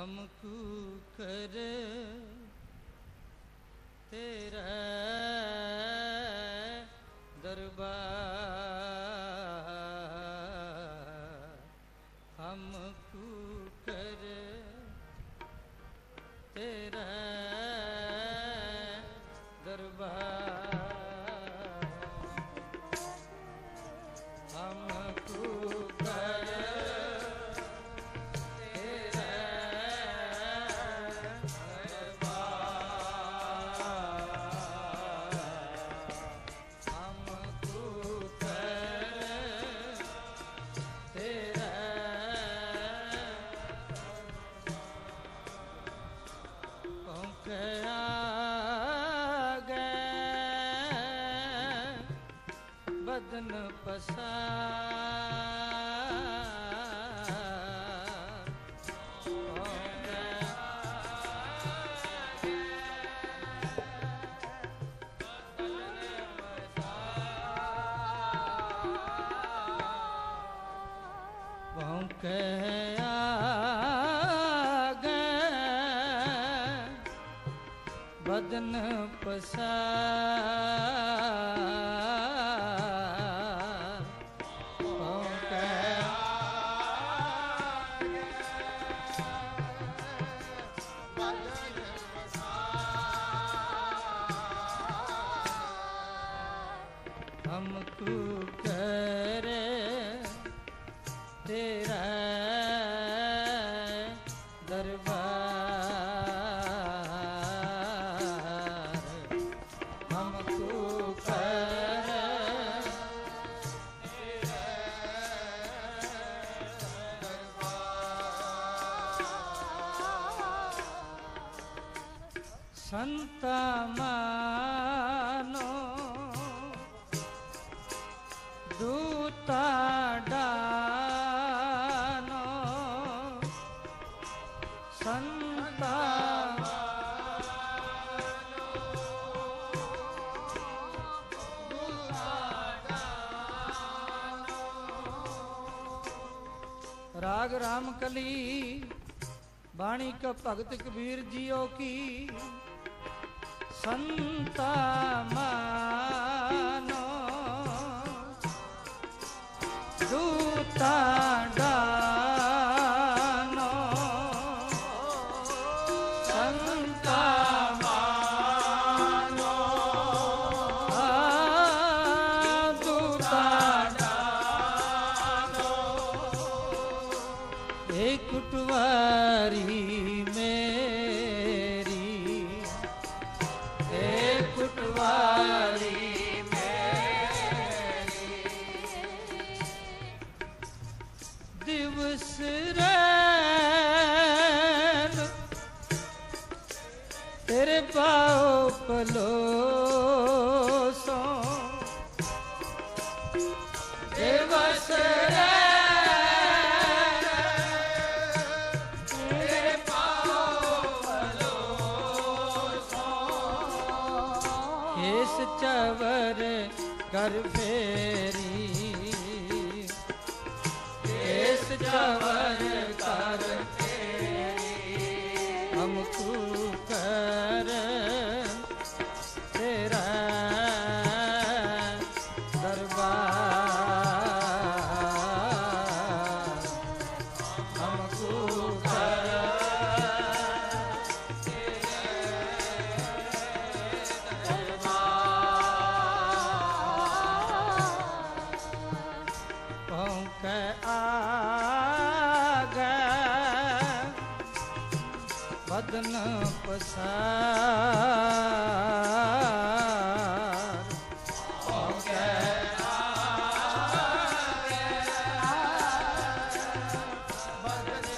हमको कर तेरा दरबार, हमको कर तेरा दरबार, हमको कर बदन पसार, भौंके आ गए बदन पसार, हमको करे तेरा दरबार, हमको करे तेरा दरबार, संता मानो दूता डानो, संता राग रामकली वाणी का भगत कबीर जियो की, संता मानो दूता डानो, संता मानो दूता डानो, एक कुटवारी मेरी, एक कुटवारी दिवस रैन तेरे पाओ पलोसो, दिवस रैन तेरे पाओ पलोसो, केस चवर कर फेरी, केस चवर कर फेरी, हमको कर तेरा दरबार, हमको कर तेरा दरबार, भौंके आ गए बदन पसार, भौंके आ गए बदन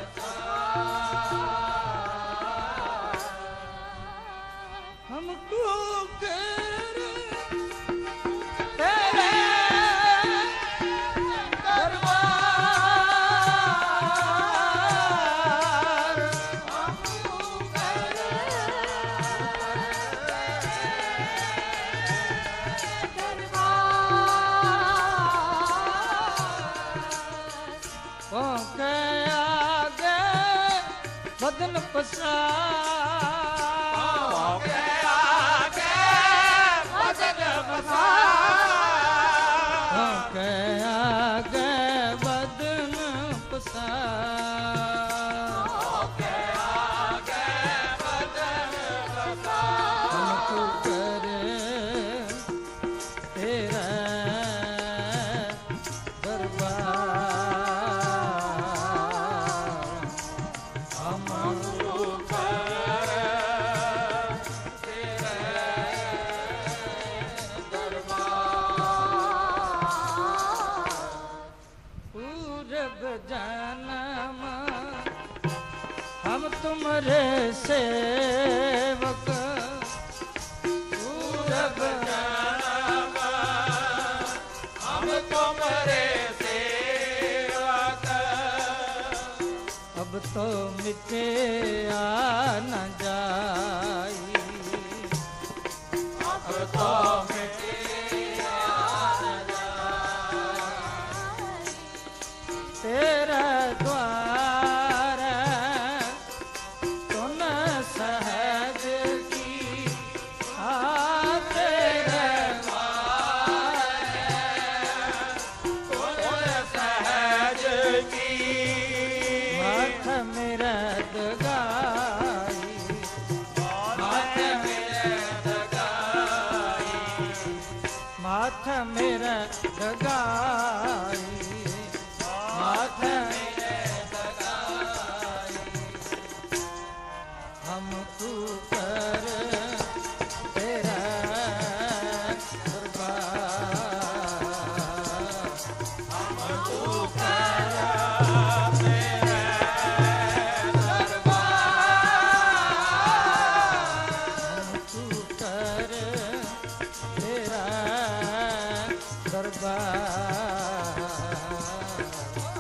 पसार, हमको कर तेरे दरबार, हमको कर सेवक जब जन्म हम तुम्हारे सेवक अब तो मिटे न जाई अब तो मिटे न जाई तेरा द्वार तुन सहज की तेरे सहज की माथ मिरद गाई माथ मिरद गाई माथ मिरद गाई माथ मिरद गाई हम तू कर तेरा दरबार हम तू कर तेरे दरबार हम तू कर तेरा दरबार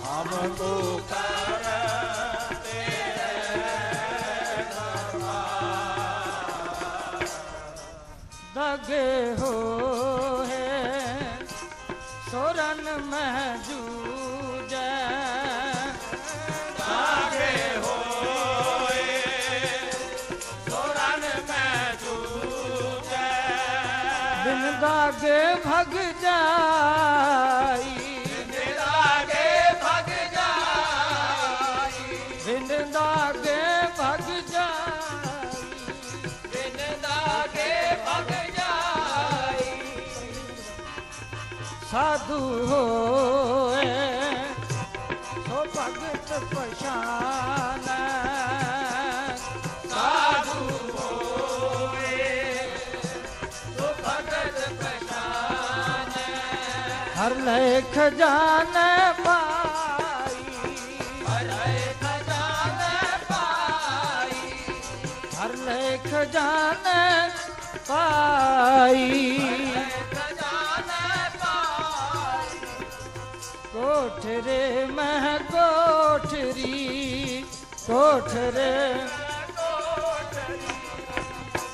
हम तू कर तेरे दरबार दगे हो है सोरन महजूज आगे होए सोरन में जूझे बिन दागे भग जाई निरागे भग जाई बिन दागे भग जाई बिन दागे भग जाई साधु होए सो भगत पशान साधु होए तो भगत पहचान हर लेख जान पाई हरे खजान पाई हर लेख जान पाई खजान पाई कोठरे मह कोठरी कोठरे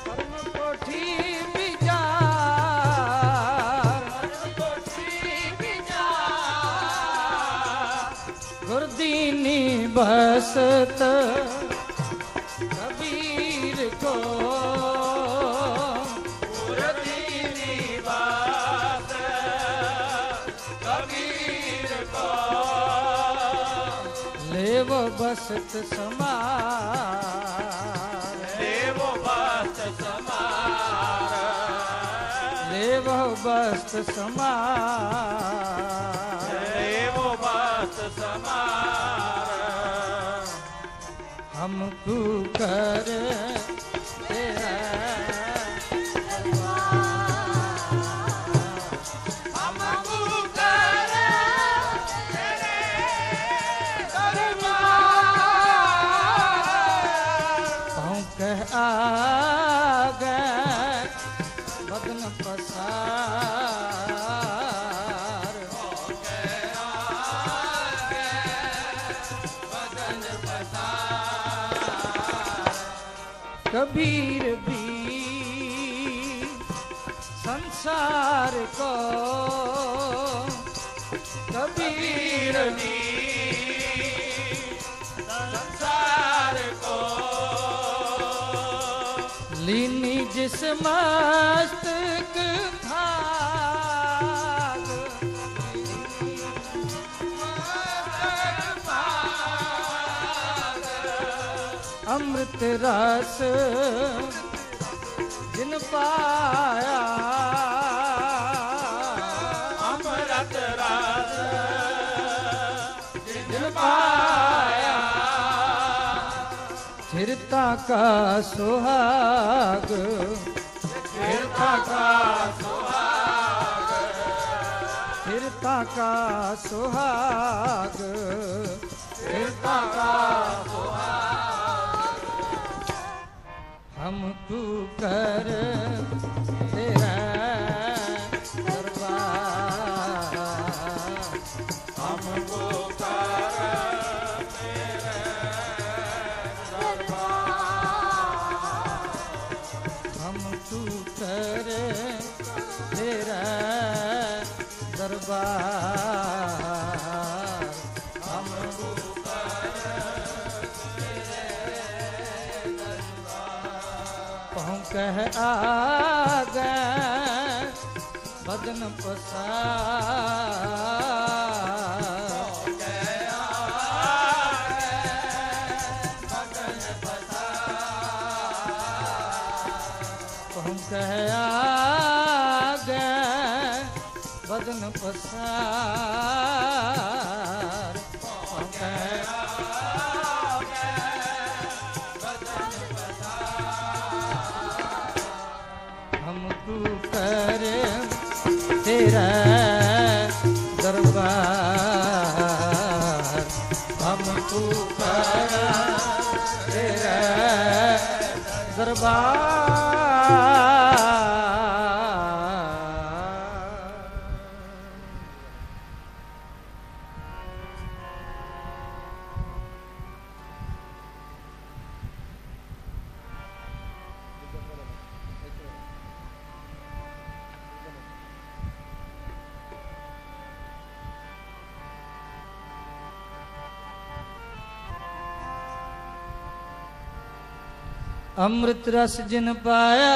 परम कोठी बिजार गुरदीनी बसत कबीर को कबीर को लेव बसत समार देव बस समार लेव बसत समार देव बस समार हमको कर तेरा हमको कर तेरे दरबार पाँव कह आ गए बदन पसार बदन पसार कबीर भी संसार को कबीर भी संसार को लीनी जिस मस्तक भाग अमृत रस जिन पाया अमृत रस जिन पाया स्थिरता का सुहाग स्थिरता का सुहाग स्थिरता का सुहाग स्थिरता का सुहाग हमको कर तेरा दरबार, हमको कर तेरे दरबार, हमको कर तेरा दरबार, हमको कर तेरे दरबार। कहूँ कह आ गए बदन पसार, कहूँ कह आ गए बदन पसार, कहूँ कह हमको कर तेरा दरबार, हमको कर तेरा दरबार। अमृत रस जिन पाया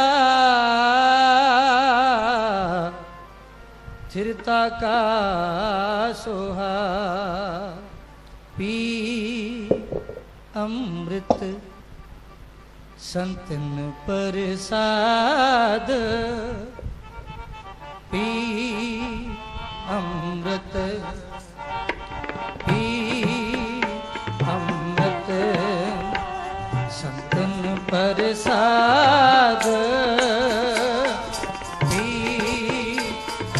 स्थिरता का सोहा, पी अमृत संतन प्रसाद, पी अमृत, पी अमृत संतन प्रसाद, पी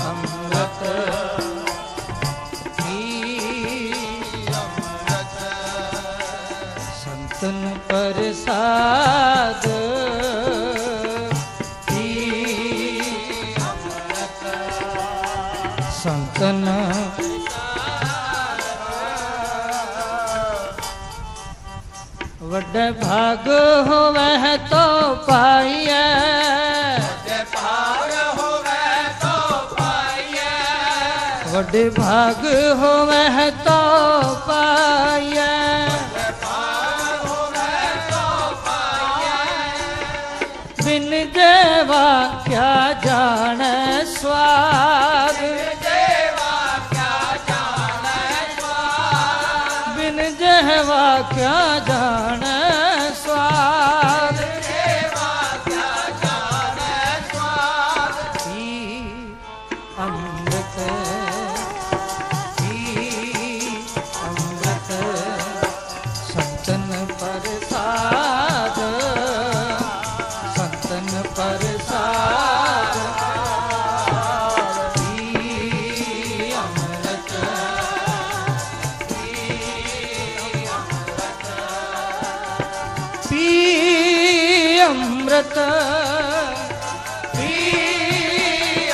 अमृत, पी अमृत संतन प्रसाद, पी अमृत संतन वड्डे भाग होवे तो पाइए, वड्डे भाग होवे तो पाइए, वड्डे भाग होवे तो पाइए, वड्डे भाग होवे तो पाइए, बिन देवा क्या जाने स्वाद, देवा क्या जाने स्वाद, बिन देवा क्या जाने स्वाद, देवा क्या जाने स्वाद, पी अमृत, पी अमृत संतन प्रसाद, संतन प्रसाद, पी अमृत, पी अमृत, पी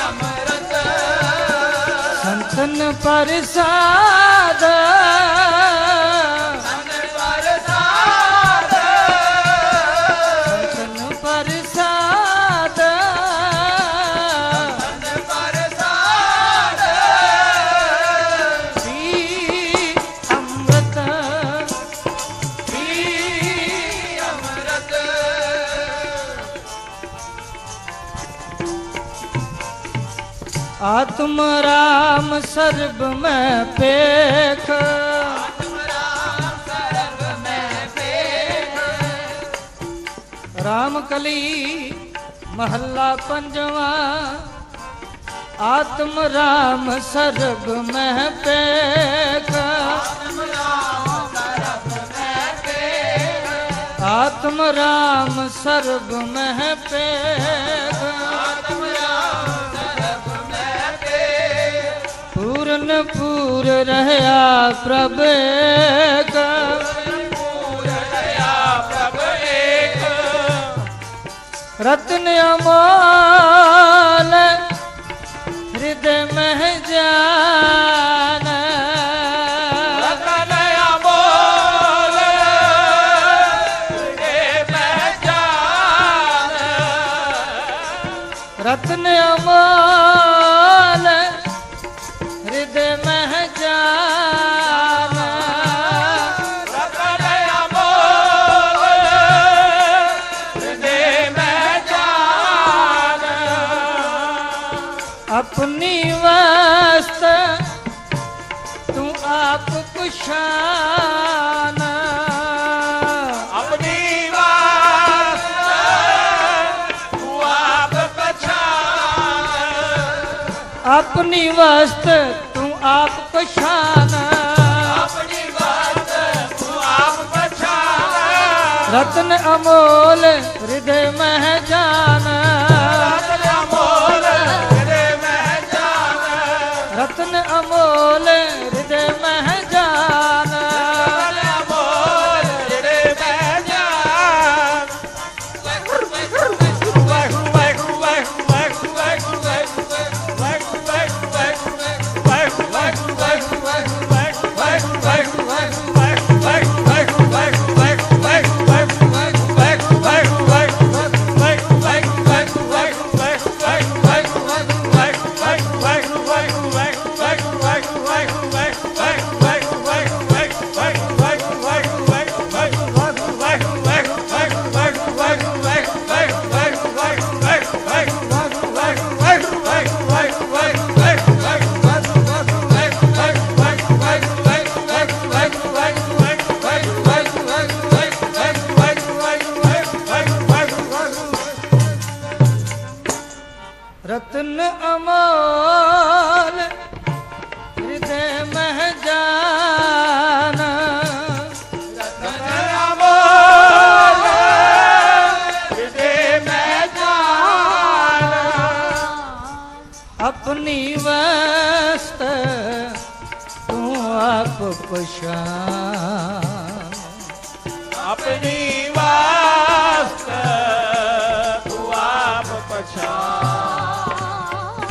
अमृत संतन प्रसाद, संतन प्रसाद, संतन प्रसाद, संतन प्रसाद, पी अमृत, पी अमृत आत्म राम सर्ब में पेख, राम सर्व में पेख, राम कली महल्ला पंजवा, आत्म राम सर्ब में पेख, आत्म राम सर्ब में पेख, पूरन पूर रहया प्रभ एक, रत्न अमोल हृदय मह जान रतन अमोल हृदय में जान रत्न अमोल हृदय मह जान रतन अमोल हृदय में जान अपनी वस्त तू आप कुशान अपनी बात तू आप पहचान अपनी वस्त तू आप कुशान अपनी बात तू आप पहचान रत्न अमोल हृदय मह जान रतन अमोल हृदय में जान रत्न अमोल हृदय मह जान रतन अमोल हृदय में जान रत्न अमोल हृदय मह जान अपनी वस्त तू आप पहचान अपनी वास्त तू आप पहचान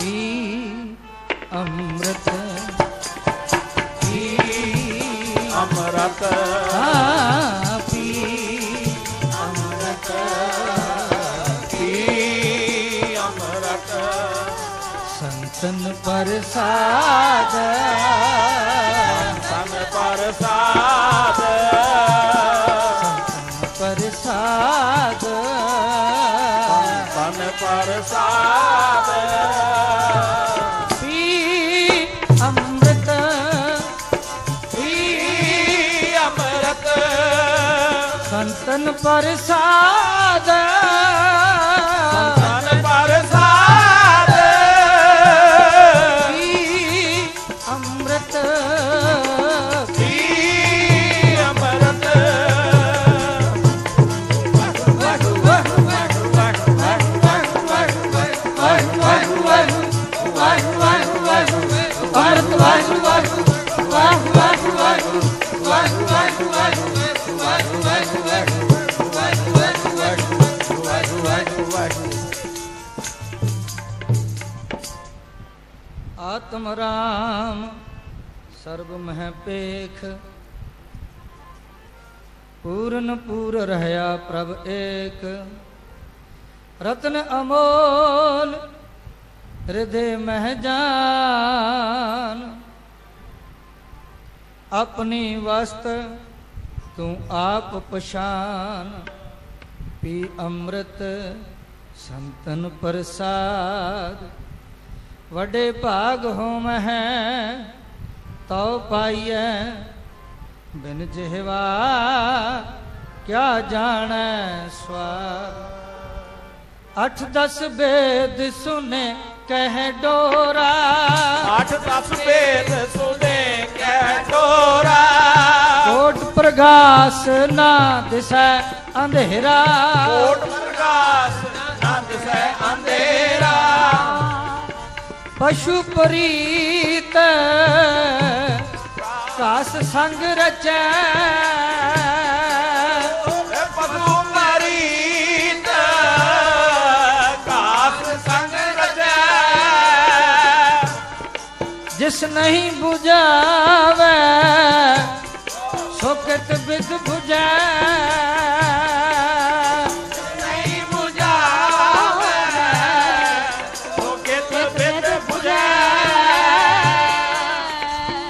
पी अमृत पी अमृत हाँ, पी अमृत पी अमृत संतन प्रसाद सन प्रसाद प्रसाद सन प्रसाद पी अमृत पी अमृत संतन प्रसाद सन प्रसाद पी अमृत पी अमृत अमृत आत्म राम सर्व मह पेख पूर्ण पूर रहया प्रभ एक रत्न अमोल हृदय मह जान अपनी वस्त तू आप पशान पी अमृत संतन प्रसाद वडे भाग होम है तो पाइय बिन जिहवा क्या जाने स्वाद 8-10 वेद सुने कह डोरा 8-10 वेद सुने कह डोरा कोट प्रकाश ना दिसै अंधेरा कोट प्रकाश नंद से अंधेरा पशु प्रीत कास संग रचै पशु मरीत जिस नहीं बुझावे सोकत बिद बुझा नहीं बुझावे सोकत बिद बुझा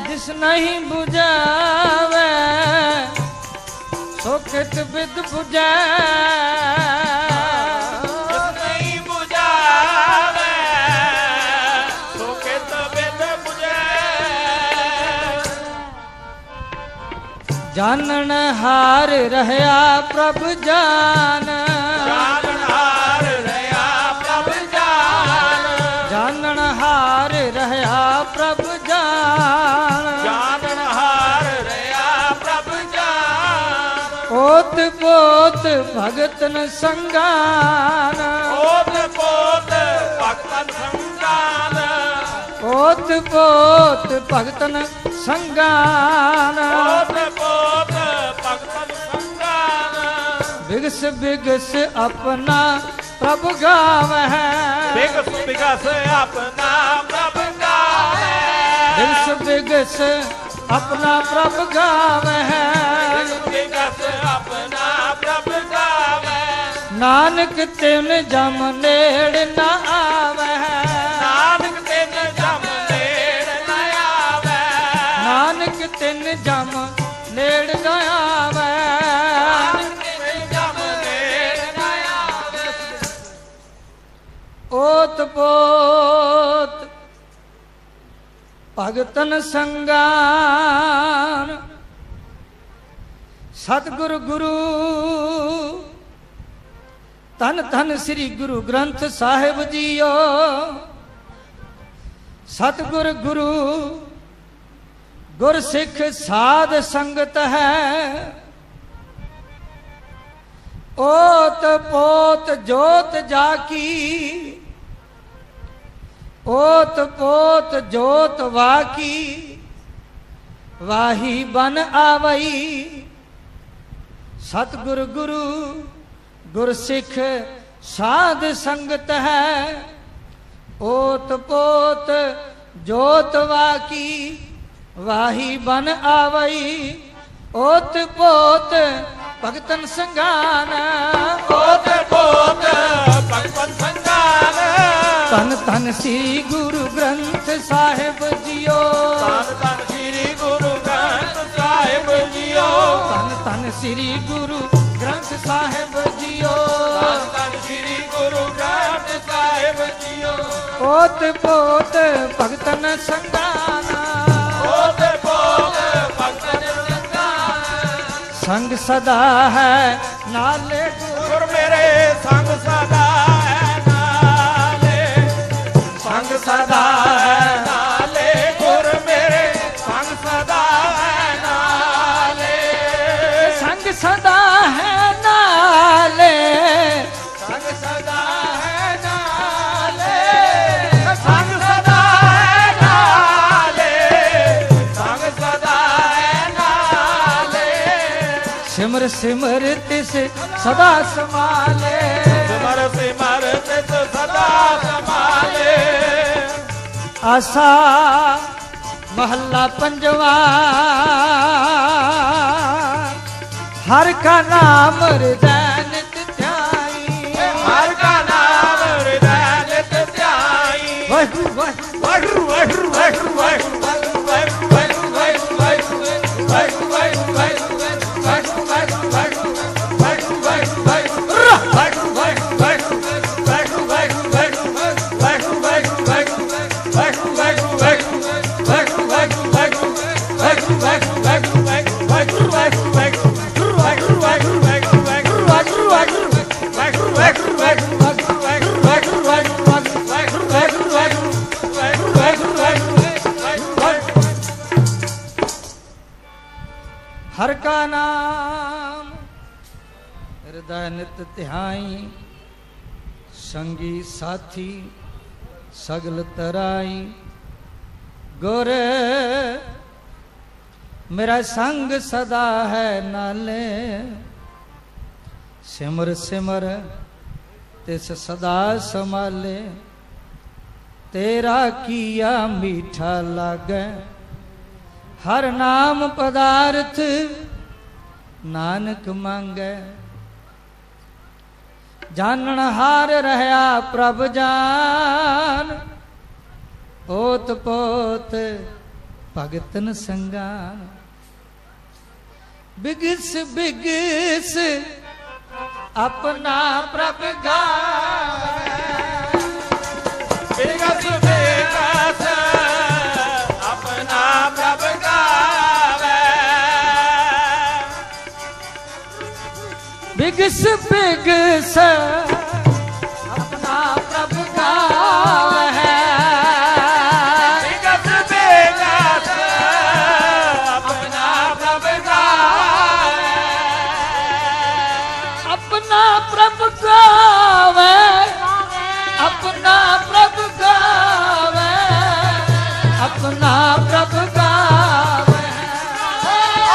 जिस नहीं बुझावे सोकत बिद बुझा नहीं बुझावे सोकत बिद बुझा जानन हार रहया प्रभ जान जानन हार रहया प्रभ जान जानन हार रहया प्रभ जान जानन हार रहया प्रभ जान ओत पोत भगतन संगान ओत पोत भगतन संगान ओत पोत भगतन संगान ओत पोत भगतन संगान बिगस बिगस अपना प्रभु गावह बिगस बिगस अपना प्रभ गावे बिगस बिगस अपना प्रभु गावह बिगस अपना प्रभ गावे नानक तिन जम नेड़ न आवह नानक तिन जम नेड़ न आवे नानक तिन जम नेड़ न आवह नानक तिन जम नेड़ न आवे ओत पोत भगतन संगान सतगुरु गुरु धन धन श्री गुरु ग्रंथ साहिब जीओ सतगुरु गुरु गुर सिख साध संगत है ओत पोत जोत जाकी ओत पोत जोत वाकी वाही बन आवई सतगुरु गुरु गुर सिख साध संगत है ओत पोत जोत वाकी वाही बन आवई ओत पोत भगतन संगान ओत पोत भगतन संगान तन तन श्री गुरु ग्रंथ साहिब जियो तन तन श्री गुरु ग्रंथ साहिब जियो तन तन श्री गुरु ग्रंथ साहिब जियो तन तन श्री गुरु ग्रंथ साहिब जियो ओत पोत भगतन संगान ओत पोत भगतन संगान संग सदा है नाले गुर मेरे संग सदा है नाले संग सदा है नाले गुर मेरे संग सदा है नाले संग सदा है नाले संग सदा है नाले संग सदा है नाले संग सदा है नाले सिमर सिमर तिस सदा समाले सिमर सिमर तिस सदा संभाले आसा महला पंजवा हर का नाम हृदय नित ध्याई हर का नाम हृदय नित ध्याई वाहु वाहु वाहु वाहु वाहु वाहु वाहु वाहु वाहु वाहु वाहु वाहु वाहु हर का नाम हृदय नित ध्याई संगी साथी सगल तराई गोरे मेरा संग सदा है नाले सिमर सिमर तिस सदा संभाले तेरा किया मीठा लागे हर नाम पदार्थ नानक मांगे। जानन हार रहया प्रभ जान ओत पोत भगतन संगान। बिगस बिगस अपना प्रभ गावे बिगस बिगस अपना प्रभ गावे। बिगस बिगस अपना प्रभ गावे बिगस बिगस अपना प्रभ गावे। अपना प्रभ गावे अपना प्रभ गावे अपना प्रभ गावे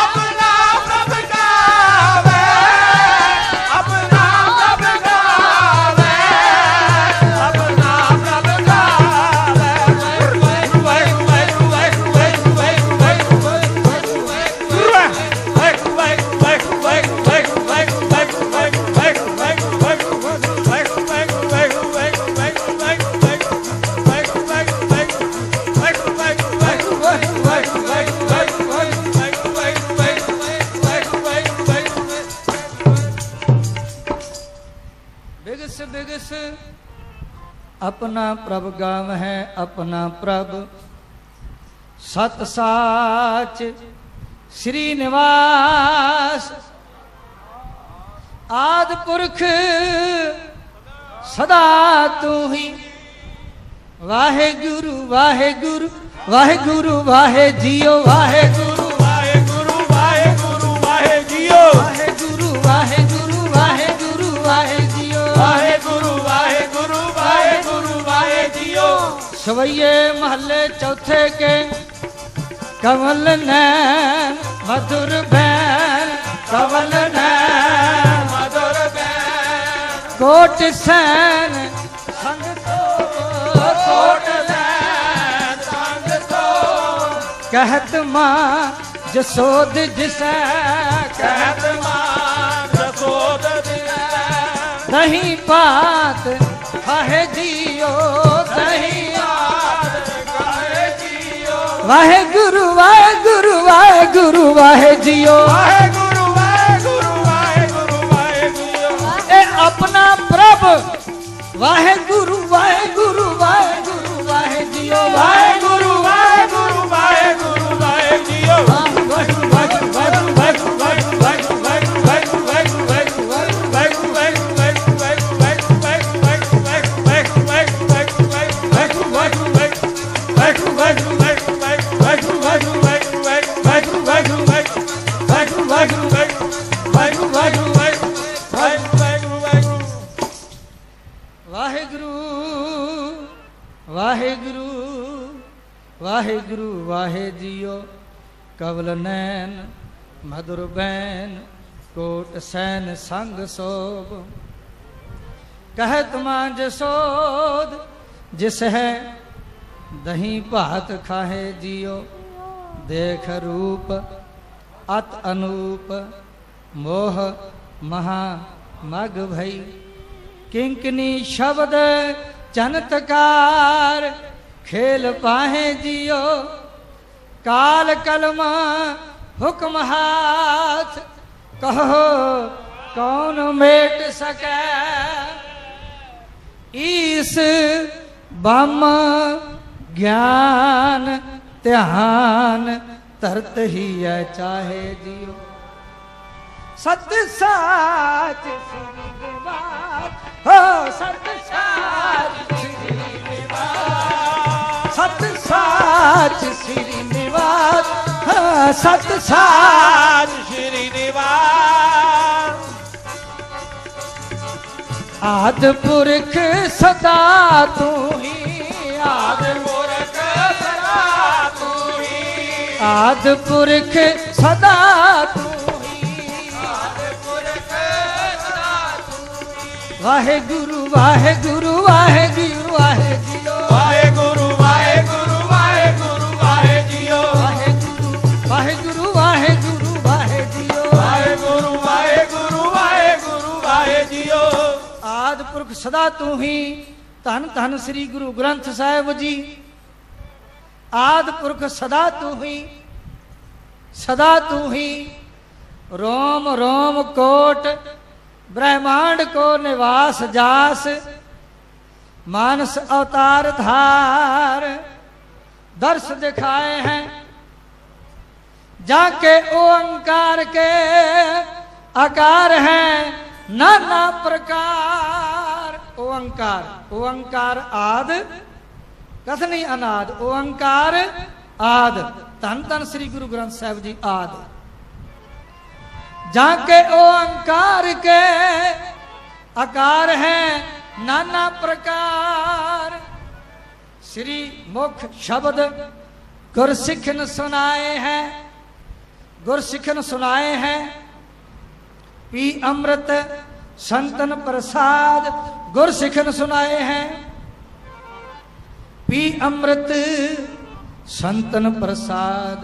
अपना प्रभ गावे अपना प्रभ गावे अपना प्रभ गावे। बिगस बिगस अपना प्रभ गाव है अपना प्रभ सत साच श्री निवास। आद पुरख सदा तू ही वाहे गुरु वाहे गुरु वाहे गुरु वाहे जियो वाहे गुरु वाहे गुरु वाहे गुरु वाहे जियो वाहे गुरु वाहे गुरु वाहे गुरु वाहे जियो वाहे गुरु वाहे गुरु वाहे गुरु वाहे जियो। सवैये महल्ले चौथे के कमल नैन मधुर बैन कमल नैन मधुर बैन कोट सैन संग तो कोट सैन संग तो कहत माँ जसोद जिसे कहत मां जसोद दिया। दही पात खाहे जियो दही कहे जियो वाहे गुरु वाहे गुरु वाहे गुरु वाहे जियो वाहे गुरु वाहे गुरु वाहे गुरु वाहे जियो। ए अपना प्रभ वाहे गुरु वाहे गुरु वाहे गुरु वाहे जियो वाहे गुरु वाहे गुरु वाहे गुरु वाहे जियो। वाहेगुरु वाहेगुरु वाहेगुरु वाहे जियो कवल नैन मधुर बैन कोट सैन संग सोब। कहत मां जसोद जिस है दही भात खाहे जियो देख रूप अत अनूप मोह महा मग भई। किंकनी शब्द चनतकार खेल पाहे जियो काल कलमा हुक्म हाथ कहो कौन मेट सके। ईस बम ज्ञान ध्यान तरत ही है चाहे जियो। सत्य साच श्री निवास हो सत्य साच श्री निवास सत्य साच श्री निवास हाँ सत्य साच श्री निवास। आद पुरख सदा तू ही आद पुरख सदा तू ही आद पुरख सदा तू वाहे गुरु वाहे गुरु वाहे गुरु वाहे जियो वाहे गुरु सदा तू ही। धन धन श्री गुरु ग्रंथ साहिब जी। आद पुरख सदा तू ही, सदा तू ही। रोम रोम कोट ब्रह्मांड को निवास जास। मानस अवतार धार दर्श दिखाए हैं। जाके ओंकार के आकार हैं नाना प्रकार। ओंकार ओंकार आद कथनी अनाद। ओंकार आद। धन धन श्री गुरु ग्रंथ साहिब जी आद। जाके ओंकार के आकार हैं नाना प्रकार। श्री मुख शब्द गुरसिखन सुनाए हैं। गुरसिखन सुनाए हैं। पी अमृत संतन प्रसाद गुरसिखन सुनाए हैं। पी अमृत संतन प्रसाद।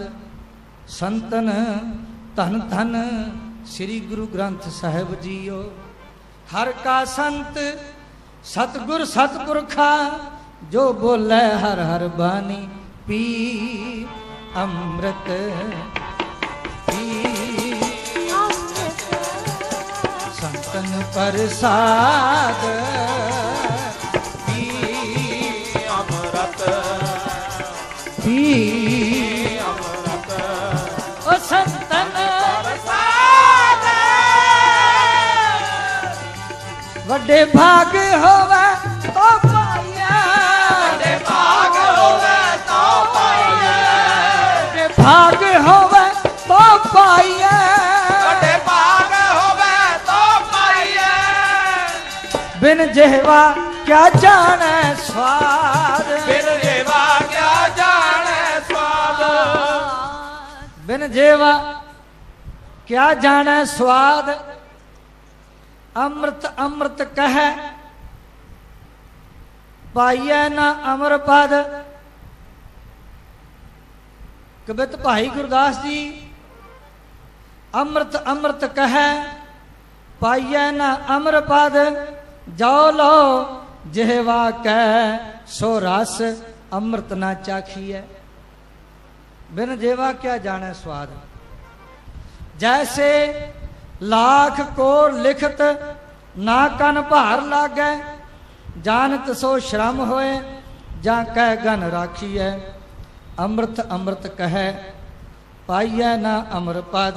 संतन धन धन श्री गुरु ग्रंथ साहिब जीओ। हर का संत सतगुर सतपुरखा। जो बोले हर हर बानी पी अमृत। पी संतन प्रसाद। पी अमृत पी अमृत ओ संतन प्रसाद। वड्डे भाग होवे तो पाइया। वड्डे भाग होवे तो पाइया। वड्डे भाग होवे तो पाइया। वड्डे भाग होवे तो पाइया। बिन जेवा क्या जाने स्वाद। बिन जेवा क्या जाने स्वाद। बिन जेवा क्या जाने स्वाद। अमृत अमृत कह पाइए ना अमर पद। कवित भाई गुरदास जी। अमृत अमृत कह पाइए ना अमर पद। जाओ लो जेवा कह सो रस अमृत ना चाखिए। बिन जेवा क्या जाने स्वाद। जैसे लाख को लिखत ना कन भार लागे। जानत सो श्रम होए जा कह गन राखिए। अमृत अमृत कह पाइए ना अमर पद।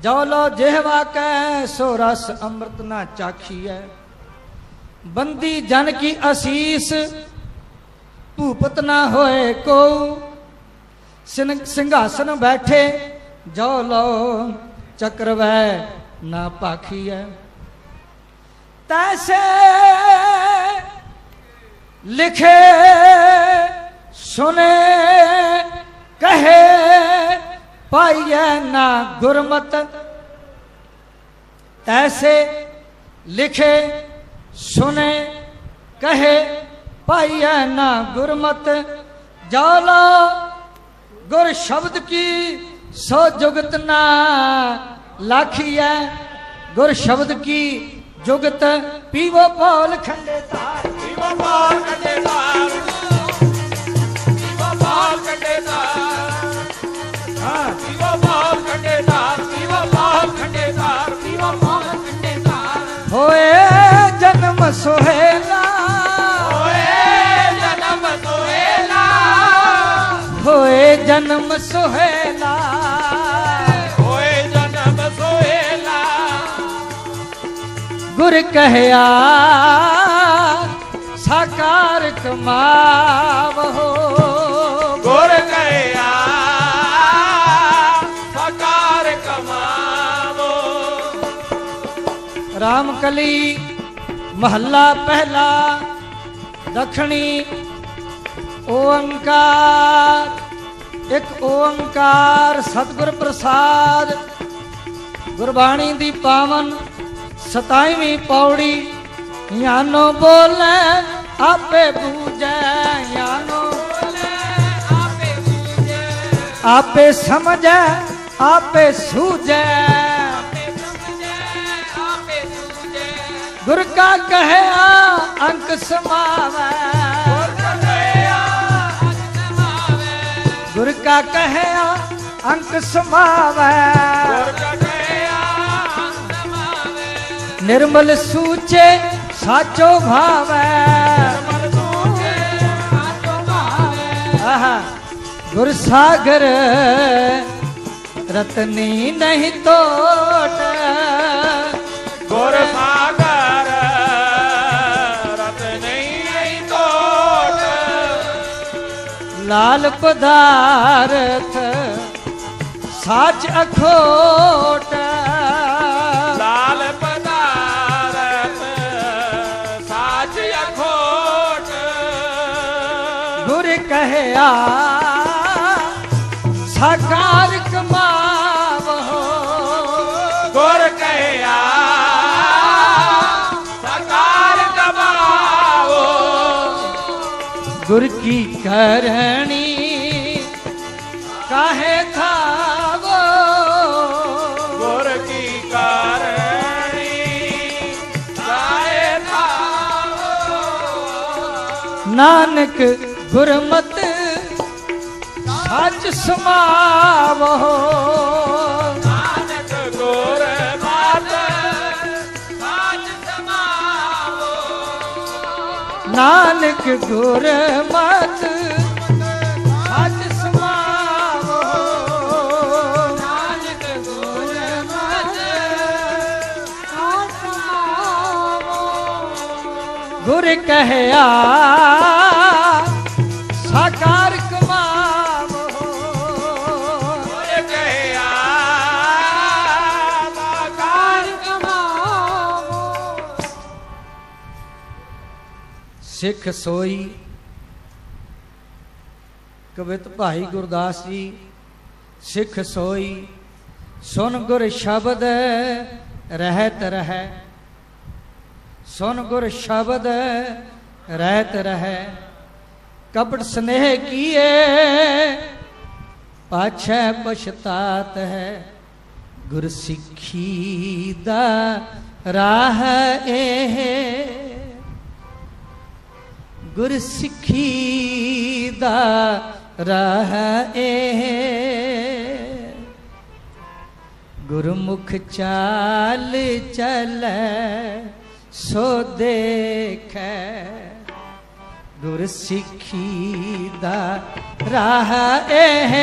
जो लो जेहवा कह सो रस अमृत ना चाखिए। बंदी जन की आशीष भूपत ना होए को। सिंहासन बैठे जो लो चक्र वह ना पाखिए। तैसे लिखे सुने कहे पाइए ना गुरमत। तैसे लिखे सुने कहे पाइए ना गुरमत। जालो गुर शब्द की सो जुगत ना लाखिए। गुर शब्द की जुगत पीवो पाल खंडे तार। पीवो पाल खंडे तार। पीवो पाल खंडे तार। पीवो पाल खंडे तार। पीवो पाल खंडे तार। पीवो पाल खंडे तार। होए जन्म सोहेला। होए जन्म सोहेला। होए जन्म सोहेला। होए जन्म सोहेला। गुर कहया साकार कमावहो। गुर कहया साकार कमावो। रामकली महला पहला दक्षिणी ओंकार। एक ओंकार सतगुर प्रसाद। गुरबाणी दी पावन 27वीं पौड़ी। यानो बोले आपे बूझे। यानो बोले आपे बूझे। आपे समझे आपे सूझे। गुर का कहे अंक समावे, गुर का कहे अंक समावे, निर्मल सूचे साचो भावे, गुर सागर रतनी नहीं तोट, गुर सागर रतनी नहीं तोट, लाल पदार्थ साच अखोट, लाल पदार्थ साच अखोट, गुर कहया साकार कमावो, गुर कहया साकार कमावो, गुर की करणी काहे थावो, गुर की करणी काहे थावो, नानक गुरमत साच समावो, नानक गुर मत साच समावो, नानक गुरमत साच समावो, नानक गुर मत साच समावो, गुर कहया साकार कमावो, गुर कहया साकार कमावो, सिख सोई कवित भाई गुरदास जी। सिख सोई सुन गुर शब्द रहत रहे, सुन गुर शब्द रहत रहे, कपट स्नेह किए पाछे पछतात है, गुर सिखी दा राह एह, गुर सिखी दा राह एह, गुरमुख चाल चलै सो देखै, गुर सिखी दा राह एह,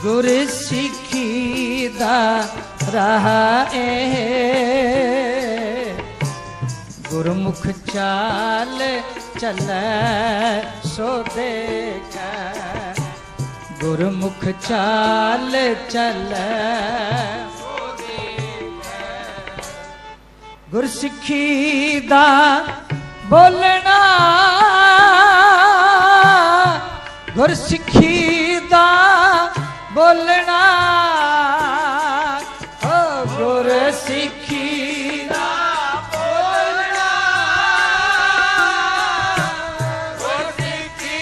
गुर सिखी दा राह एह, गुरमुख चाल चलै सो देखै, गुरमुख चाल चलै सो देखै, गुर सिखी दा बोलना, गुर सिखी दा बोलना, ओ गुर सिखी दा बोलना, गुर सिखी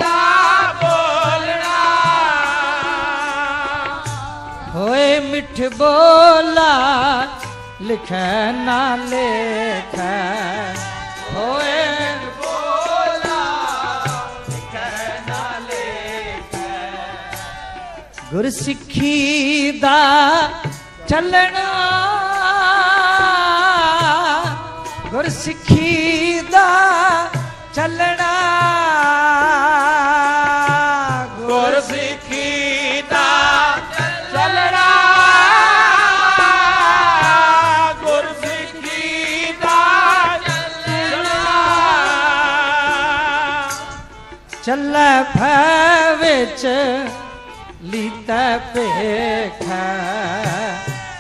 दा बोलना, होए मिठ बोला लिखै ना लेखै, होए बोला लिखै ना लेखै, गुर सिखी दा चलना, गुर सिखी दा चलना, गुर सिखी दा चलना, गुर सिखी दा चलना, चलै भै विच लीतै भेखै,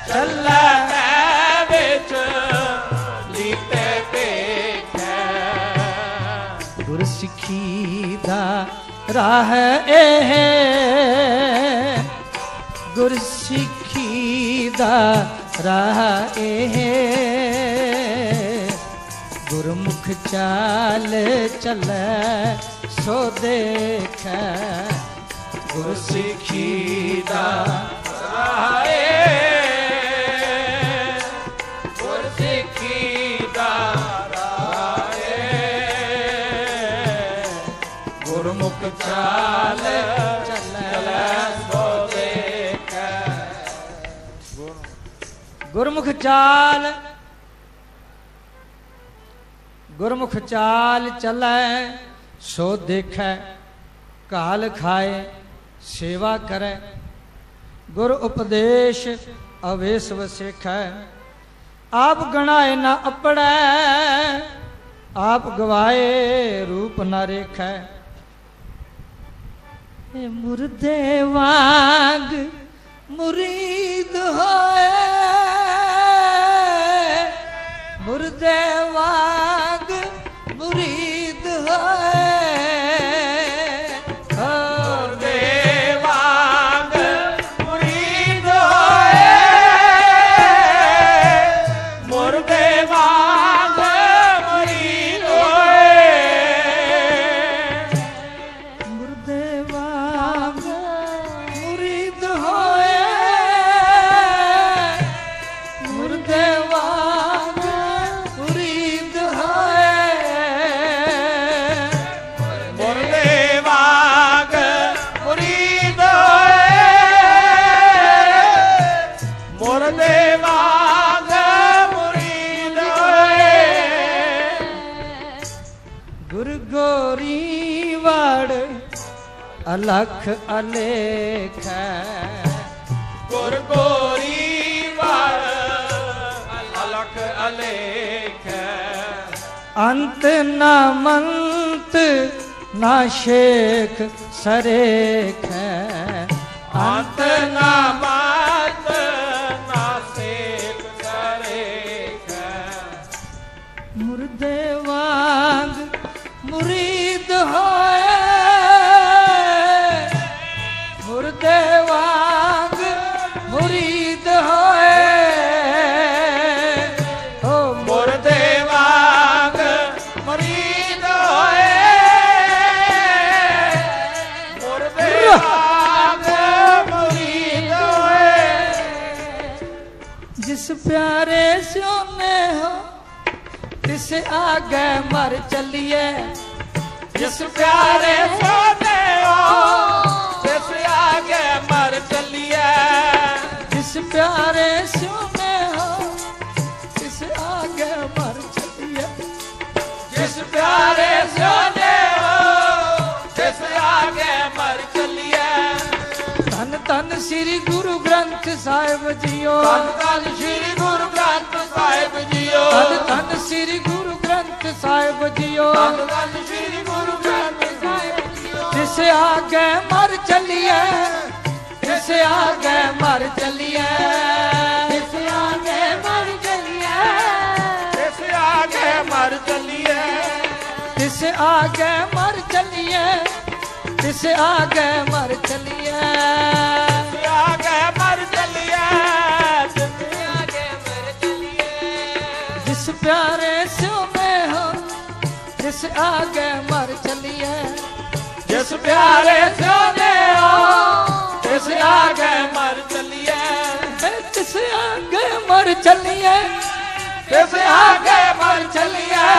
चलै चलै विच लीते भेखै, गुर सिखी दा राह एह, गुर सिखी दा राह एह, गुरमुख चाल चलै सो देखै, गुर सिखी दा राहे गुरमुख चाल चलै सो देखै। गुरमुख चाल, गुरमुख चाल चलै सो देखै, काल खाए सेवा करे, गुर उपदेश अवेश वसेखै। आप गणाए ना अपड़ै, आप गवाए रूप ना रेखै। मुर्दे वांग मुरीद होए, मुर्दे वांग मुरीद होए। अलख अलेख गुर गोरी वाल अलख अलेख। अंत न मंत न शेख सरेख। अंत न मंत न शेख सरेख। मुर्दे वांग मुरीद होए, मुर्दे वांग मुरीद होए। ओ मुर्दे वांग मुरीद होए, मुर्दे वांग मुरीद होए। जिस प्यारे सोने हो तिस आगे मर चलिए, जिस प्यारे सोने हो तिस आगे मर चलिए। जिस प्यारे सोने हो तिस आगे मर चलिए। जिस प्यारे सोने हो तिस आगे मर चलिए। धन धन श्री गुरु ग्रंथ साहिब जियो, धन धन श्री गुरु ग्रंथ साहिब जियो, धन धन श्री गुरु ग्रंथ साहिब जियो। धन धन श्री गुरु ग्रंथ साहिब जियो। जिस आगे मर चलिए, जिस आगे मर चलिए, जिस आगे मर चलिए, जिस आगे मर चलिए, जिस आगे मर चलिए, जिस आगे मर चलिए, जिस आगे मर चलिए, जिस आगे मर चलिए। जिस प्यारे सोने हो जिस आगे मर चलिए। जिस प्यारे सोने हो तिस आगे मर चलिए। तिस आगे मर चलिए, तिस आगे मर चलिए,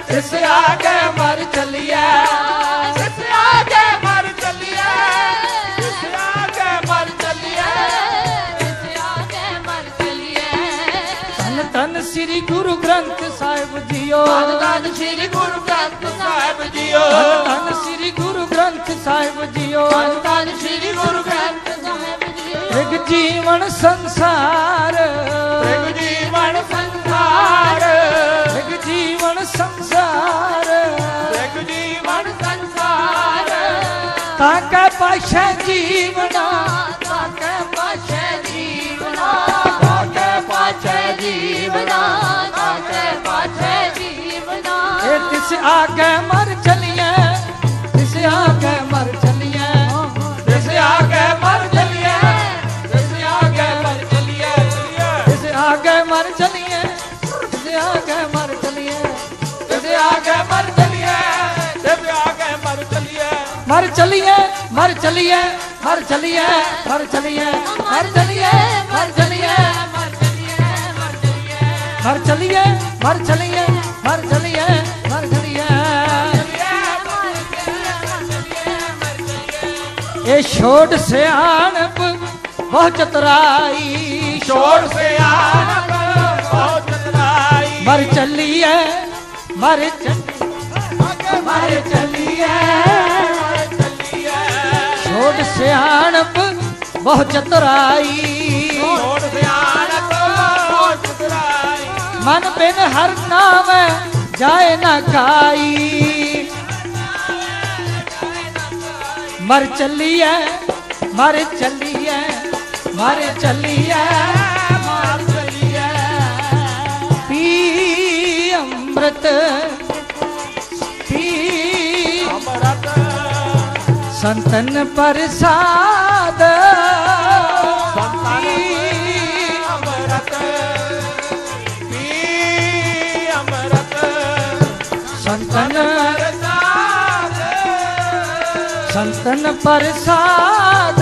तिस आगे मर चलिए, तिस आगे मर चलिए, तिस आगे मर चलिए, तिस आगे मर चलिए। धन धन श्री गुरु ग्रंथ साहिब जियो, धन धन श्री गुरु ग्रंथ साहिब जियो, धन धन श्री गुरु ग्रंथ साहिब जियो। धन धन श्री गुरु ग्रंथ साहिब जियो। एक जीवन संसार, एक जीवन संसार, एक जीवन संसार, एक जीवन संसार। ताके पाछे जीवना, ताके पाछे जीवना, ताके पाछे जीवना, ताके पाछे जीवना। ए तिस आगे मर चलिए, तिस आगे मर चलिए, तिस आगे मर चलिए, तिस आगे मर चलिए, तिस आगे मर चलिए, तिस आगे मर चलिए, तिस आगे मर चलिए, तिस आगे मर चलिए। मर चलिए, मर चलिए, मर चलिए, मर चलिए, मर चलिए, मर चलिए, मर चलिए, मर चलिए, मर चलिए, मर चलिए, मर चलिए। ये छोड़ सियाणप बहुत चतुराई, छोड़ सियाणप बहुत चतुराई, मर चली है मर चली है, छोड़ सियाणप बहुत चतुराई, छोड़ सियाणप बहुत चतुराई, मन बिन हर नाम जाए न खाई, मर चली है मर चली है मर चली है मर चली है, पी अमृत पी अमृत संतन प्रसाद, संतन अमृत पी अमृत संतन प्रसाद, संतन प्रसाद,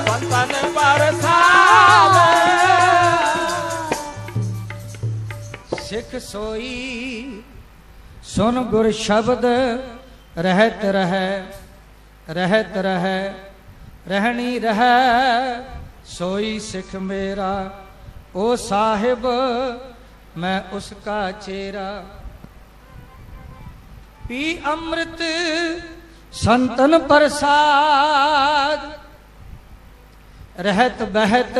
संतन प्रसाद, सिख सोई सुन गुर शब्द रहत रहे रहत रहे रहनी रहे, सोई सिख मेरा ओ साहिब मैं उसका चेरा, पी अमृत संतन प्रसाद, रहत बहत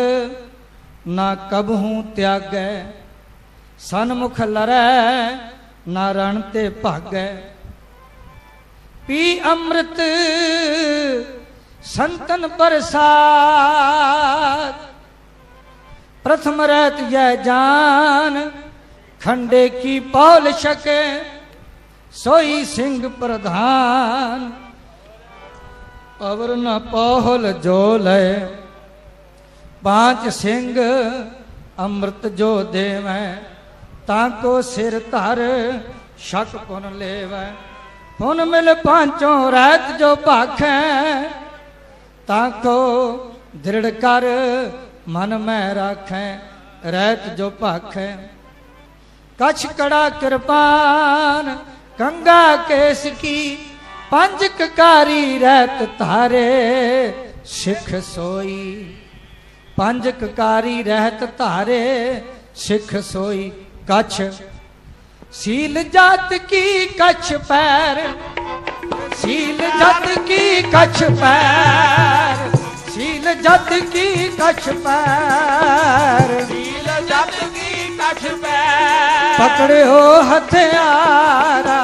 ना कबहू त्यागै, सन्मुख लरै ना रण ते भागै, पी अमृत संतन प्रसाद, प्रथम रहत यह जान खंडे की पौल शके, सोई सिंह प्रधान अवर न पौल जो लय, पांच सिंह अमृत जो देवै, ताको सिर धर शक पुन लेवै, पुन मिल पांचों रहत जो भाखै, ताको दृढ़ कर मन में राखै, रहत जो भाखै, कछ कड़ा कृपान गंगा केस की, पंज ककारी रहत तारे सिख सोई, पंज ककारी रहत तारे सिख सोई, कछ सील जात की कछ पैर, सील जात की कछ पैर, सील जात की कछ पैर, सील जात की कछ पैर, पकड़े हो हथियारा,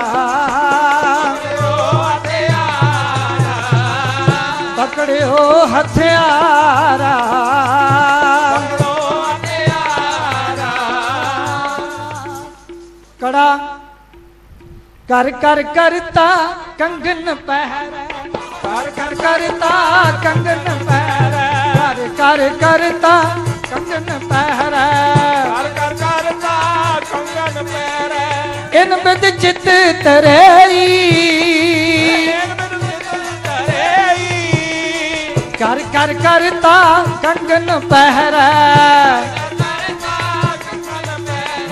पकड़े हो हथियारा, कड़ा कर कर करता कंगन पहर, कर कर करता कंगन पहर, कर कर करता कंगन पहर, कर कर करता कंगन पैर, इन बिद चित तरेई, कर कर करता कंगन पहर,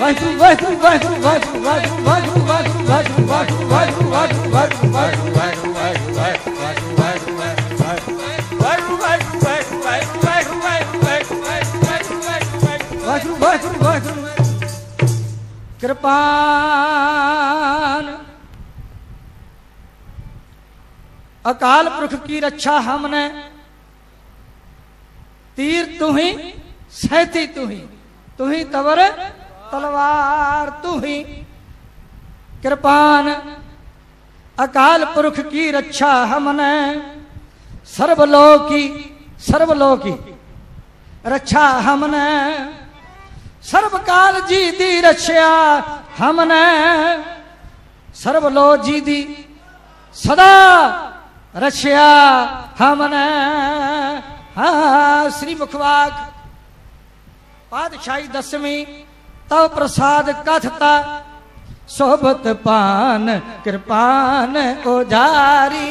वाजू वाजू वाजू वाजू वाजू वाजू वाजू वाजू वाजू वाजू वाजू वाजू वाजू वाजू वाजू वाजू कृपान अकाल पुरख की रक्षा हमने, तीर तू ही सहती तू ही तवर तलवार तू ही, कृपान अकाल पुरख की रक्षा हमने, सर्वलोकी रक्षा हमने, सर्वकाल जी दी रक्षा हमने, सर्वलो जी दी सदा रक्षा हमने। हाँ श्री मुखवाक पातशाही दसवीं तव प्रसाद कथता, सोबत पान कृपान उजारी,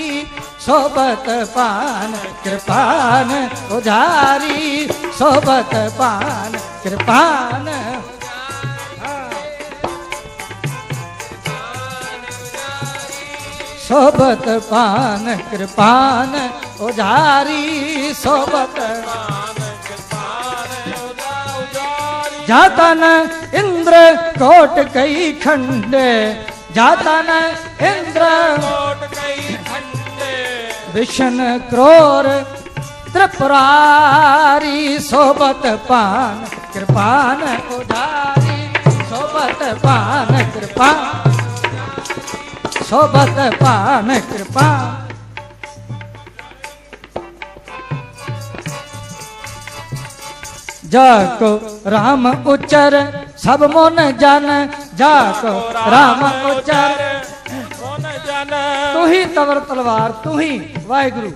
सोबत पान कृपान उजारी, सोबत पान कृपान। सोबत पान कृपान उजारी सोबत जाता न इंद्र कोट कई खंडे जाता न इंद्र कोट कई खंडे विष्णु क्रोर त्रिपुरारी सोबत पान कृपान उधारी सोबत पान कृपा सोबत पान कृपा जाको राम उच्चर सब मन जान जाको राम उच्चर मन जन तू ही तवर तलवार तू ही वाहिगुरु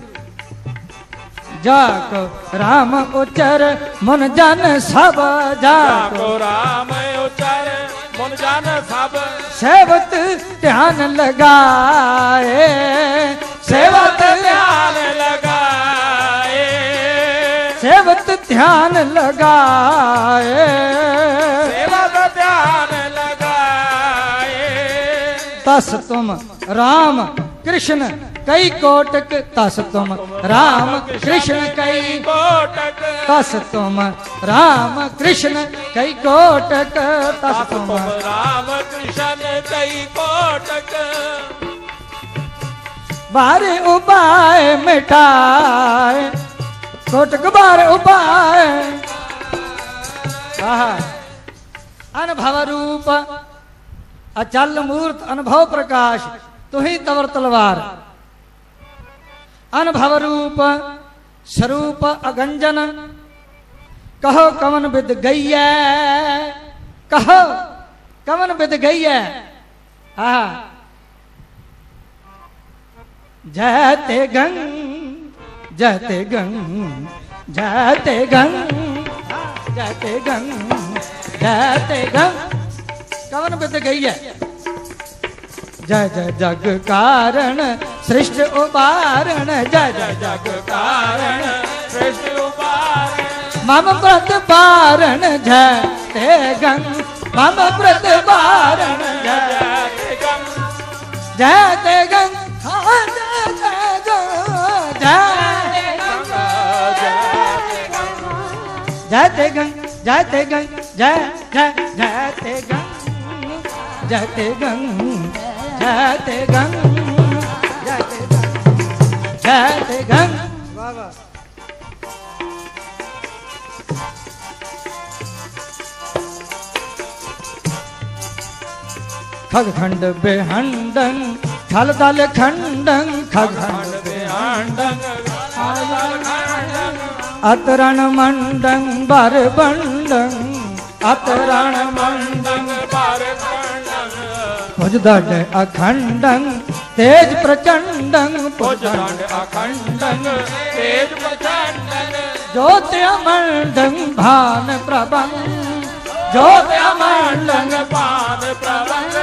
जाको राम उच्चर मन जन सब जाको जाको राम उच्चर मन जन सब सेवत ध्यान लगाए सेवत ध्यान लगाए सेवत ध्यान लगाए सेवक ध्यान लगाए तस तुम राम कृष्ण कई कोटक तस तुम राम कृष्ण कई कोटक तस तुम राम कृष्ण कई कोटक तस तुम राम कृष्ण कई कोटक बारे उपाय मिटाए कोटक बारे उपाय अनुभव रूप अचल मूर्त अनुभव प्रकाश तू ही तवर तलवार अनुभव रूप स्वरूप अगंजन कहो कवन विद गैया कहो कवन विद गैया जयते गंग जयते गंग जयते गंग जयते गंग जयते गंग कवन विद गैया जय जय जग कारण सृष्ट उबारण जय जय जग कारण सृष्टि उपारण मम प्रतिपारण जय ते गंग मम प्रतिपारण जय जय ते गंग जय ते गंग जय ते गंग जय जय जय ते गंग जय ते गंग जयते गंग जयते गंग जयते गंग खग खंड बेहंडं खल दल खंडं खग खंड बेहंडं अतरण मंडं बर बंडं अतरण मंडं भुजदंड अखंडं तेज प्रचंडं भुजदंड अखंडं तेज प्रचंडं ज्योतिर्मंडं भान प्रभं ज्योतिर्मंडं पाद प्रबंध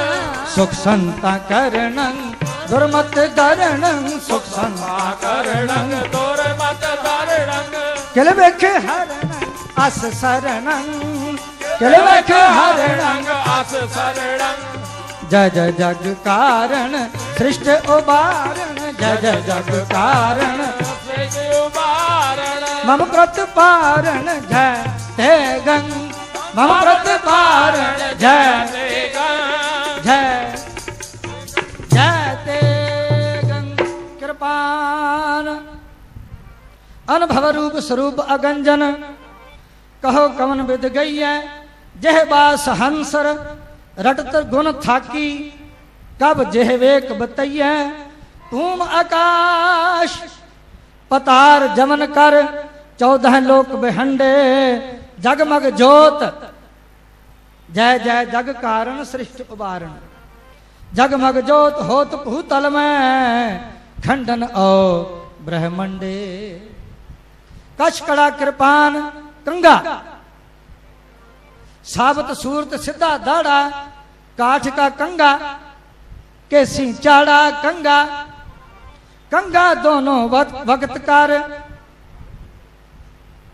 सुख संता करणं दुर्मत दरणं सुख संता करणं दुर्मत दरणं किलवेख हरणं अस शरणं किलवेख हरणं अस शरणं जय जय जग कारण सृष्ट उबारण जय जय जग कारण सृष्टि उबारण मम प्रतिपारण जय ते गंग मम प्रतिपारण जय जय जय ते गंग कृपान अनुभव रूप स्वरूप अगंजन कहो कवन विद गैया जह बास हंसर रटत गुण थाकी कब जेह वेक बतैया तुम आकाश पतार जमन कर 14 लोक बेहंडे जगमग ज्योत जय जय जग कारण सृष्ट उबारण जगमग ज्योत होत भूतल में खंडन ओ ब्रह्मंडे कश कड़ा कृपान कंगा साबत सूरत सिद्धा दाड़ा काठ का कंगा केसी चाड़ा कंगा कंगा दोनों वक्त कर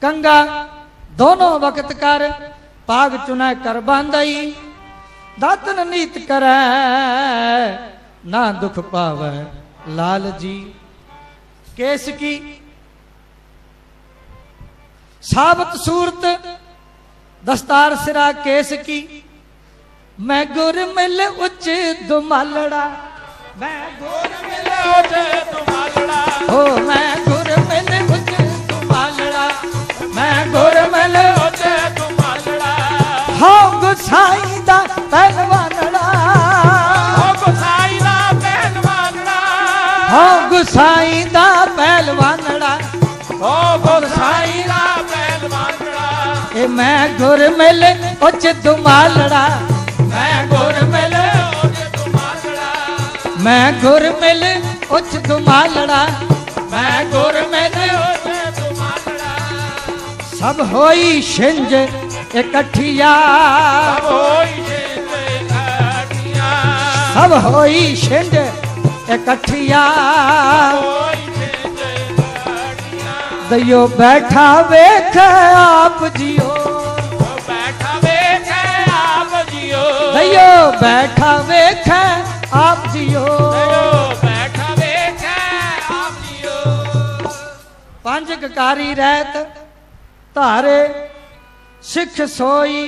कंगा दोनों वक्त कर पाग चुना कर बांधई दातन नीत करे ना दुख पावे लाल जी केस की साबत सूरत दस्तार सिरा केस की मैं गुर मिल उच्च दुमालड़ा मैं गुर मिल उच्च दुमालड़ा हो मैं गुर मिल उच्च दुमालड़ा मैं गुर मिल उच्च दुमालड़ा हो गुसाई दा पहलवानड़ा हो गुसाई दा पहलवानड़ा हो गुसाई दा पहलवानड़ा हो गुसाई दा पहलवानड़ा ए मैं गुर मिल उच्च दुमालड़ा मैं गुर मिल उच्च दुमालड़ा मैं गुर मिल उच्च दुमालड़ा मैं गुर मिल उच्च दुमालड़ा सब होई शिंज इकट्ठिया सब होई शिंज इकट्ठिया दयो बैठा वेख आप जियो बैठा वेख आप जियो दयो बैठा वेख आप जियो बैठा वेख आप जियो पंज ककारी रहत धारे सिख सोई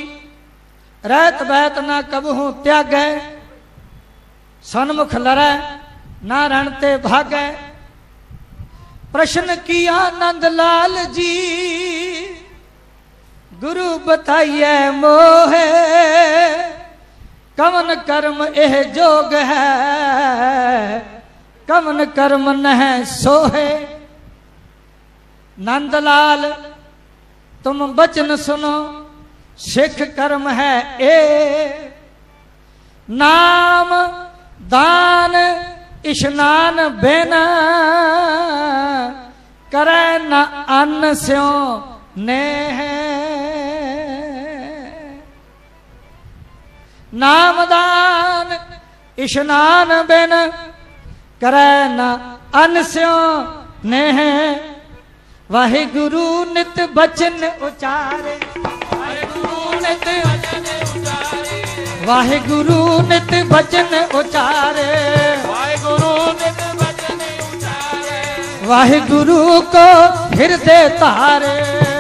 रहत बैत ना कबहू त्यागै सन्मुख लड़ै ना रणते भागै प्रश्न किया नंद लाल जी गुरु बताइए मोहे कवन कर्म एह जोग है कवन कर्म नह सोहे नंदलाल तुम बचन सुनो सिख कर्म है ए नाम दान इशनान बेना करे न अन्न स्यों ने नामदान इशनान बिन करे न अन्न स्यों ने वाहे गुरु नित बचन उचारे वाहे गुरु नित बचन उचारे वाहे गुरु नित बचन उचारे वाहे गुरु नित बचन उचारे वाहे गुरु को हृदय तारे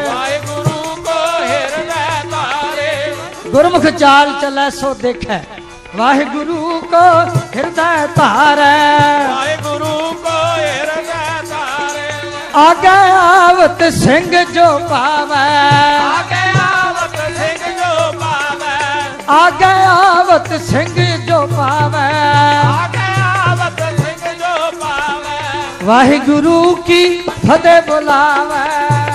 वाहे गुरु को हृदय तारे गुरमुख चाल चले सो देखे वाहे गुरु को हृदय तारे वाहे गुरु को हृदय तारे आगे आवत सिंह जो पावे आगे आवत सिंह जो पावे आगे आवत सिंह जो पावे आगे आवत सिंह जो पावे वाहे गुरु की फतेह बुलावे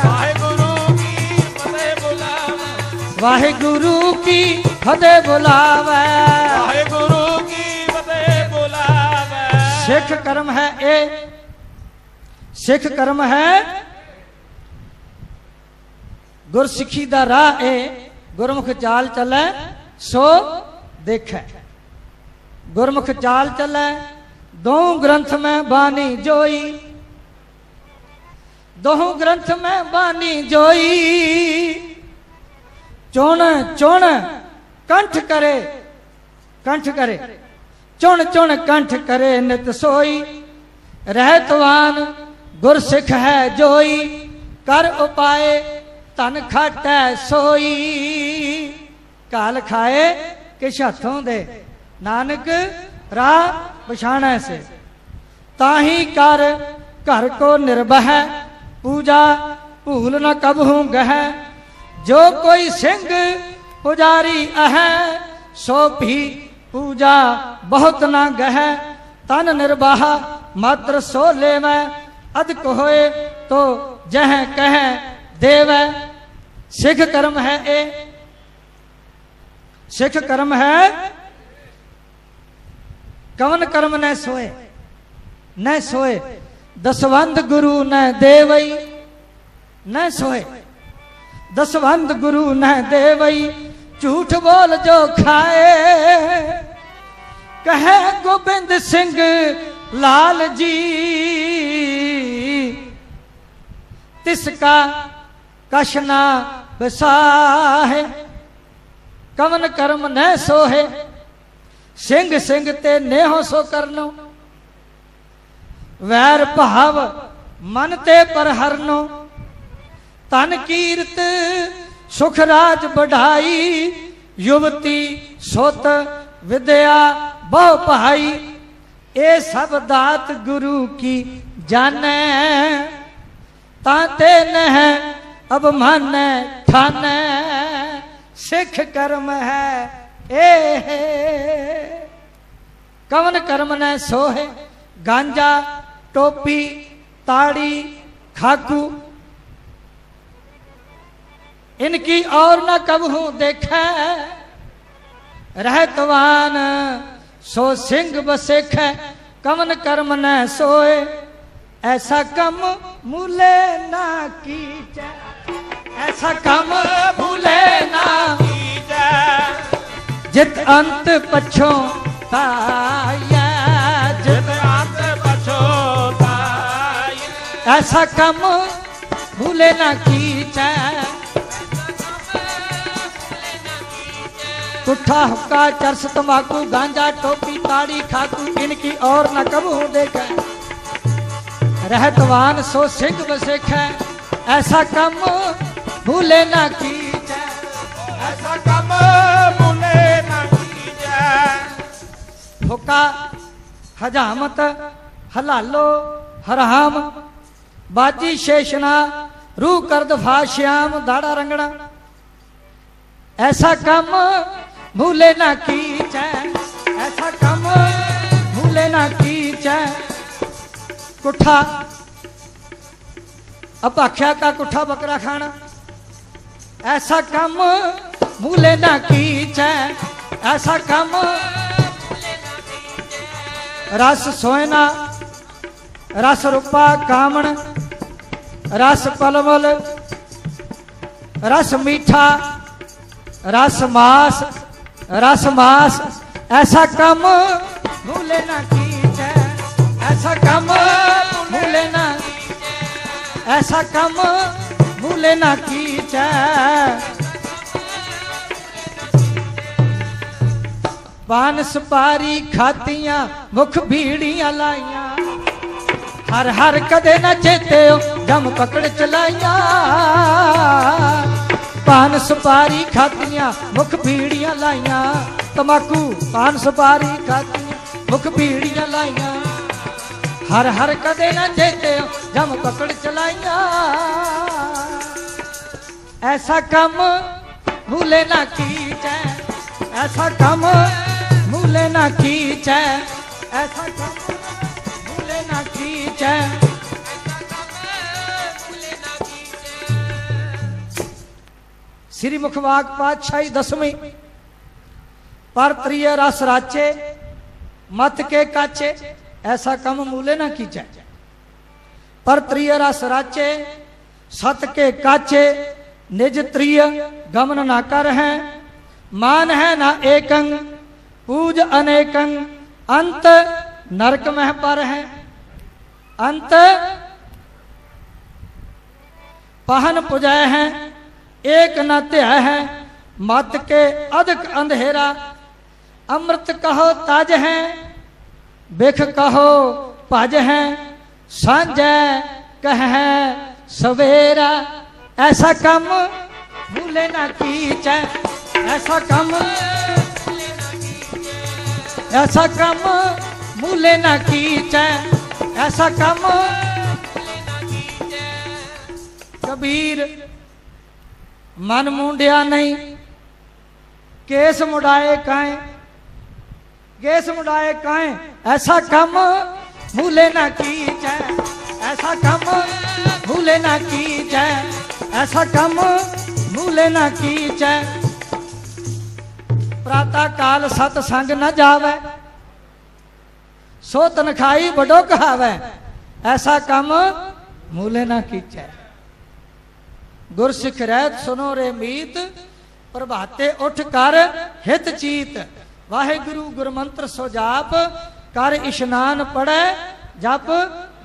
वाहे गुरु की फतेह बुलावे वाहे गुरु की फतेह बुलावे वाहे गुरु की फतेह बुलावे सिख कर्म है ए सिख कर्म है गुरसिखी दा राह ए गुरमुख चाल चले सो देखे गुरमुख चाल चले दो ग्रंथ में बानी जोई दो ग्रंथ में बानी जोई चुन चुन कंठ करे चुन चुन कंठ करे नित सोई रहतवान गुरसिख है जोई कर उपाय तन खाटै सोई काल खाए किश हथों दे नानक राह पछाणै से ताही कर घर को निर्भय पूजा भूल न कबहू गह जो कोई सिंह पुजारी अह सो भी पूजा बहुत न गह तन निर्वाह मात्र सो लेवै अधिक होए तो जह कह देवै सिख कर्म है ए सिख कर्म है कवन कर्म न सोए दसवंध गुरु न देवई न सोए दसवंध गुरु न देवई झूठ बोल जो खाए कहे गोबिंद सिंह लाल जी तिसका कशना बसाहे कवन कर्म न सोहे सिंह सिंह ते नेहो सो करनो वैर भाव मन ते पर हरनो, तन कीरत सुख राज बढ़ाई, युवती सोत विद्या बहु पहाई, ए सब दात गुरु की जाने, ताते नह अब माने ठाने, सिख कर्म है ए कवन कर्म न सोहे, गांजा टोपी ताड़ी खाकू, इनकी और न कबहू देखा, रहतवान सो सिंह बसेख, कवन कर्म न सोए, ऐसा कम मूले ना कीजे, ऐसा कम मूले ना कीजे, जित अंत पछोताया, जित अंत पछोताया, ऐसा कम भूले ना कीजे, कुठा हुक्का चरस तंबाकू गांजा टोपी ताड़ी खाकू, इनकी और न कबहू देखे, रहतवान सो सिंह बसेख, ऐसा कम भूले ना कीजे, ऐसा कम भूले ना कीजे, हुक्का हजामत हलालो हराम, बाजी शेषना रू कर दफा श्याम दाड़ा रंगना, ऐसा कम भूले ना कीजे, ऐसा कम भूले ना कीजे, कुठा अपाख्या का कुठा बकरा खाना, ऐसा कम भूले ना कीजे, ऐसा कम रस सोयना रस रूपा कामण, रस पलवल रस मीठा, रस मास, ऐसा कम भूले ना कीजे, ऐसा कम भूले ना, ऐसा कम भूले ना कीजे, पान सुपारी खातियां मुख भीड़ियां लाइया, हर हर कदे न चेते जम पकड़ चलाइया, पान सुपारी खातियां मुख भीड़ियां लाइया, तमाकू पान सुपारी खातियां मुख भीड़ियां लाइया, हर हर कदे न चेते जम पकड़ चलाइया, ऐसा कम भूले ना कीजे, ऐसा कम भूले ना कीजे, ऐसा कम भूले ना कीजे, श्री मुखवाक पातशाही दसवीं, पर प्रिय रस राचे मत के काचे, ऐसा कम मूले ना कीचे, पर प्रिय रस राचे सत के काचे, निज प्रिय गमन ना कर है, मान है ना एकंग पूज अनेकंग, अंत नरक मह पर है, अंत पहन पुजय है, एक न त्याह है, मत के अधिक अंधेरा, अमृत कहो ताज है, बिख कहो भज है, सांझे कह है सवेरा, ऐसा कम भूले ना कीजे, ऐसा कम, ऐसा कम भूले ना कीजे, ऐसा कम, कबीर मन मुंडिया नहीं, केस मुड़ाए काए, केस मुड़ाए काए, ऐसा कम भूले ना कीजे, ऐसा कम भूले ना कीजे, ऐसा कम भूले ना कीजे, प्रातः काल सतसंग न जावे, सो तनखाई बड़ो कहावे, ऐसा कम भूले ना कीजे, गुर सिख रहत सुनो रे मीत, प्रभाते उठ कर हित चीत, वाहे गुरु गुरमंत्र सो जाप, कर इशनान पढ़े जप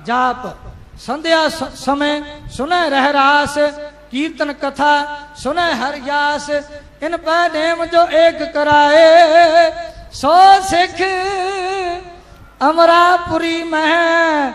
जाप, संध्या समय सुने रहरास, कीर्तन कथा सुने हरियास, इन पर नेम जो एक कराए, सो सिख अमरापुरी में